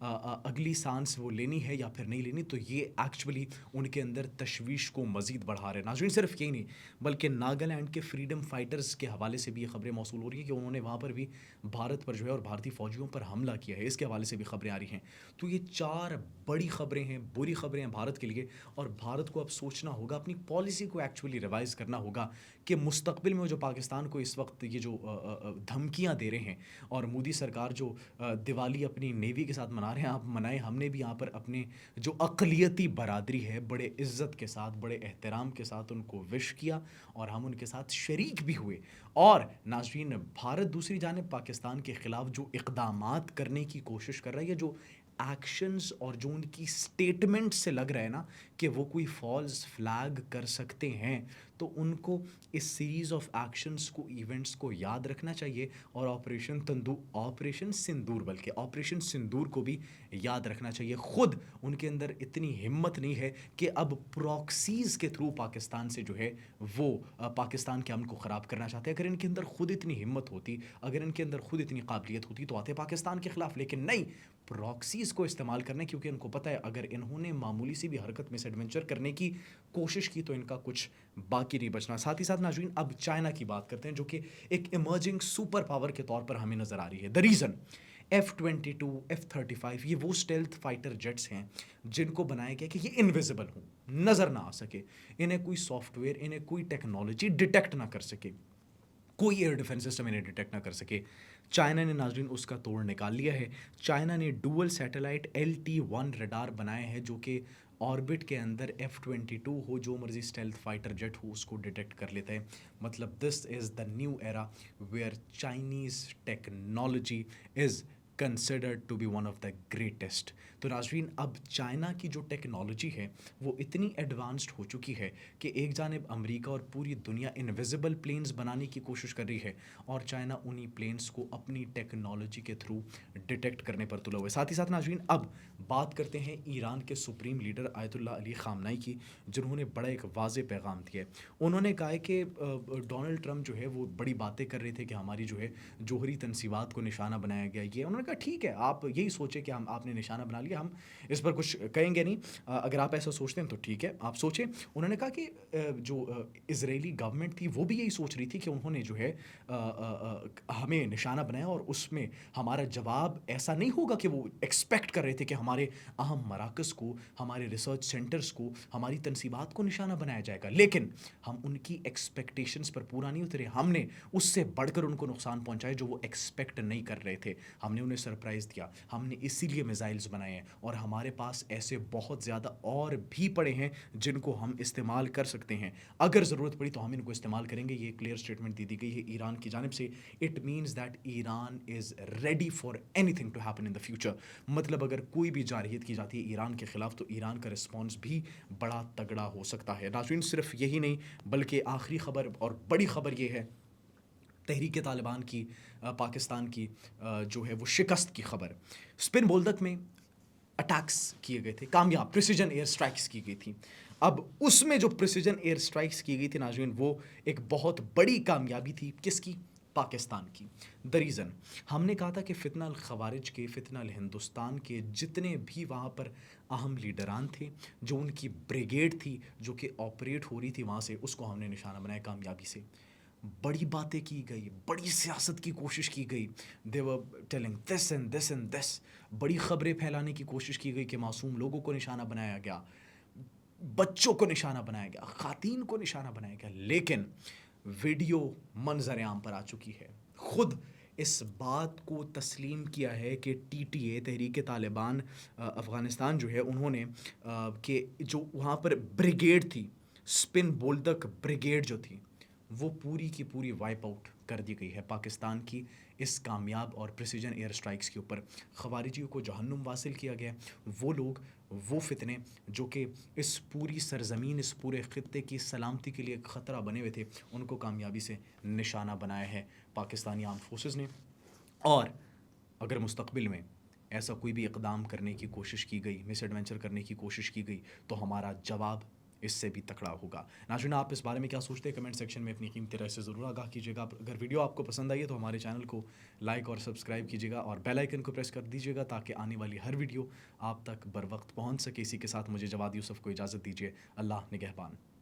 اگلی سانس وہ لینی ہے یا پھر نہیں لینی، تو یہ ایکچولی ان کے اندر تشویش کو مزید بڑھا رہے ہیں۔ ناظرین صرف یہی نہیں بلکہ ناگالینڈ کے فریڈم فائٹرز کے حوالے سے بھی یہ خبریں موصول ہو رہی ہیں کہ انہوں نے وہاں پر بھی بھارت پر جو ہے اور بھارتی فوجیوں پر حملہ کیا ہے، اس کے حوالے سے بھی خبریں آ رہی ہیں۔ تو یہ 4 بڑی خبریں ہیں، بری خبریں ہیں بھارت کے لیے، اور بھارت کو اب سوچنا ہوگا، اپنی پالیسی کو ایکچولی ریوائز کرنا ہوگا کہ مستقبل میں جو پاکستان کو اس وقت یہ جو دھمکیاں دے رہے ہیں، اور مودی سرکار جو دیوالی اپنی نیوی کے ساتھ منا رہے ہیں، آپ منائیں، ہم نے بھی یہاں پر اپنے جو اقلیتی برادری ہے بڑے عزت کے ساتھ، بڑے احترام کے ساتھ ان کو وش کیا، اور ہم ان کے ساتھ شریک بھی ہوئے۔ اور ناظرین، بھارت دوسری جانب پاکستان کے خلاف جو اقدامات کرنے کی کوشش کر رہا ہے، یا جو ایکشنز اور جو ان کی سٹیٹمنٹ سے لگ رہا ہے نا کہ وہ کوئی فالس فلیگ کر سکتے ہیں، تو ان کو اس سیریز آف ایکشنز کو، ایونٹس کو یاد رکھنا چاہیے، اور آپریشن سندور، بلکہ آپریشن سندور کو بھی یاد رکھنا چاہیے۔ خود ان کے اندر اتنی ہمت نہیں ہے کہ اب پراکسیز کے تھرو پاکستان سے جو ہے وہ پاکستان کے امن کو خراب کرنا چاہتے ہیں۔ اگر ان کے اندر خود اتنی ہمت ہوتی، اگر ان کے اندر خود اتنی قابلیت ہوتی، تو آتے پاکستان کے خلاف، لیکن نہیں، پراکسیز کو استعمال کرنے، کیونکہ ان کو پتہ ہے اگر انہوں نے معمولی سی بھی حرکت میں ایڈونچر کرنے کی کوشش کی تو ان کا کچھ باقی نہیں بچنا۔ ساتھ ہی ساتھ ناظرین، اب چائنا کی بات کرتے ہیں، جو کہ ایک ایمرجنگ سپر پاور کے طور پر ہمیں نظر آ رہی ہے۔ دا ریزن F-22 F-35 یہ وہ اسٹیلتھ فائٹر جیٹس ہیں جن کو بنایا گیا کہ یہ انویزیبل ہوں، نظر نہ آ سکے، انہیں کوئی سافٹ ویئر، انہیں کوئی ٹیکنالوجی ڈیٹیکٹ نہ کر سکے، کوئی ایئر ڈیفنس سسٹم انہیں ڈیٹیکٹ نہ کر سکے۔ چائنا نے ناظرین اس کا توڑ نکال لیا ہے۔ چائنا نے ڈوئل سیٹلائٹ LT-1 ریڈار بنائے ہیں جو کہ آربٹ کے اندر F-22 ہو، جو مرضی اسٹیلتھ فائٹر جیٹ ہو، اس کو ڈیٹیکٹ کر لیتا ہے۔ مطلب this is the new era where Chinese technology is considered to be one of the greatest. تو ناظرین، اب چائنا کی جو ٹیکنالوجی ہے وہ اتنی ایڈوانسڈ ہو چکی ہے کہ ایک جانب امریکہ اور پوری دنیا انویزیبل پلینز بنانے کی کوشش کر رہی ہے، اور چائنا انہی پلینز کو اپنی ٹیکنالوجی کے تھرو ڈیٹیکٹ کرنے پر تلا ہوا ہے۔ ساتھ ہی ساتھ ناظرین، اب بات کرتے ہیں ایران کے سپریم لیڈر آیت اللہ علی خامنائی کی، جنہوں نے بڑا ایک واضح پیغام دیا ہے۔ انہوں نے کہا ہے کہ ڈونلڈ ٹرمپ جو ہے وہ بڑی باتیں کر رہے تھے کہ ہماری جو ہے جوہری تنصیبات کو نشانہ بنایا گیا۔ یہ انہوں نے کہا ٹھیک ہے، آپ یہی سوچیں کہ آپ نے نشانہ بنا لیا، ہم اس پر کچھ کہیں گے نہیں، اگر آپ ایسا سوچتے ہیں تو ٹھیک ہے، آپ سوچیں۔ انہوں نے کہا کہ جو اسرائیلی گورنمنٹ تھی وہ بھی یہی سوچ رہی تھی کہ انہوں نے جو ہے ہمیں نشانہ بنایا، اور اس میں ہمارا جواب ایسا نہیں ہوگا کہ وہ ایکسپیکٹ کر رہے تھے کہ ہمارے اہم مراکز کو، ہمارے ریسرچ سینٹرز کو، ہماری تنصیبات کو نشانہ بنایا جائے گا، لیکن ہم ان کی ایکسپیکٹیشنز پر پورا نہیں اترے، ہم نے اس سے بڑھ کر ان کو نقصان پہنچایا جو وہ ایکسپیکٹ نہیں کر رہے تھے، ہم نے انہیں سرپرائز دیا، ہم نے اسی لیے میزائلز بنائے ہیں، اور ہمارے پاس ایسے بہت زیادہ اور بھی پڑے ہیں جن کو ہم استعمال کر سکتے ہیں، اگر ضرورت پڑی تو ہم ان کو استعمال کریں گے۔ یہ کلیئر اسٹیٹمنٹ دی گئی ہے ایران کی جانب سے۔ It means that Iran is ready for any thing to happen in the future. مطلب اگر کوئی بھی جارحیت کی جاتی ہے ایران کے خلاف تو ایران کا رسپانس بھی بڑا تگڑا ہو سکتا ہے۔ ناظرین، صرف یہی نہیں بلکہ آخری خبر اور بڑی خبر یہ ہے، تحریک طالبان کی پاکستان کی جو ہے وہ شکست کی خبر۔ اسپن بولدک میں اٹیکس کیے گئے تھے، کامیاب پریسیجن ایئر اسٹرائکس کی گئی تھی۔ اب اس میں جو پریسیجن ایئر اسٹرائکس کی گئی تھی ناظرین، وہ ایک بہت بڑی کامیابی تھی۔ کس کی؟ پاکستان کی۔ دا ریزن، ہم نے کہا تھا کہ فتنہ الخوارج کے، فتنہ الہندوستان کے جتنے بھی وہاں پر اہم لیڈران تھے، جو ان کی بریگیڈ تھی جو کہ آپریٹ ہو رہی تھی وہاں سے، اس کو ہم نے نشانہ بنایا کامیابی سے۔ بڑی باتیں کی گئی، بڑی سیاست کی کوشش کی گئی، they were telling this and this and this, بڑی خبریں پھیلانے کی کوشش کی گئی کہ معصوم لوگوں کو نشانہ بنایا گیا، بچوں کو نشانہ بنایا گیا، خواتین کو نشانہ بنایا گیا، لیکن ویڈیو منظر عام پر آ چکی ہے۔ خود اس بات کو تسلیم کیا ہے کہ TTA تحریک طالبان افغانستان جو ہے، انہوں نے کہ جو وہاں پر بریگیڈ تھی، اسپن بولدک بریگیڈ جو تھی، وہ پوری کی پوری وائپ آؤٹ کر دی گئی ہے پاکستان کی اس کامیاب اور پریسیجن ایئر اسٹرائکس کے اوپر۔ خوارجیوں کو جہنم واصل کیا گیا، وہ لوگ، وہ فتنے جو کہ اس پوری سرزمین، اس پورے خطے کی سلامتی کے لیے ایک خطرہ بنے ہوئے تھے، ان کو کامیابی سے نشانہ بنایا ہے پاکستانی آرمڈ فورسز نے۔ اور اگر مستقبل میں ایسا کوئی بھی اقدام کرنے کی کوشش کی گئی، مس ایڈونچر کرنے کی کوشش کی گئی، تو ہمارا جواب اس سے بھی تکڑا ہوگا۔ ناظرین، آپ اس بارے میں کیا سوچتے ہیں؟ کمنٹ سیکشن میں اپنی قیمتی رائے سے ضرور آگاہ کیجیے گا۔ اگر ویڈیو آپ کو پسند آئی ہے تو ہمارے چینل کو لائک اور سبسکرائب کیجیے گا اور بیل آئیکن کو پریس کر دیجیے گا تاکہ آنے والی ہر ویڈیو آپ تک بر وقت پہنچ سکے۔ اسی کے ساتھ مجھے جواد یوسف کو اجازت دیجیے۔ اللہ نگہبان۔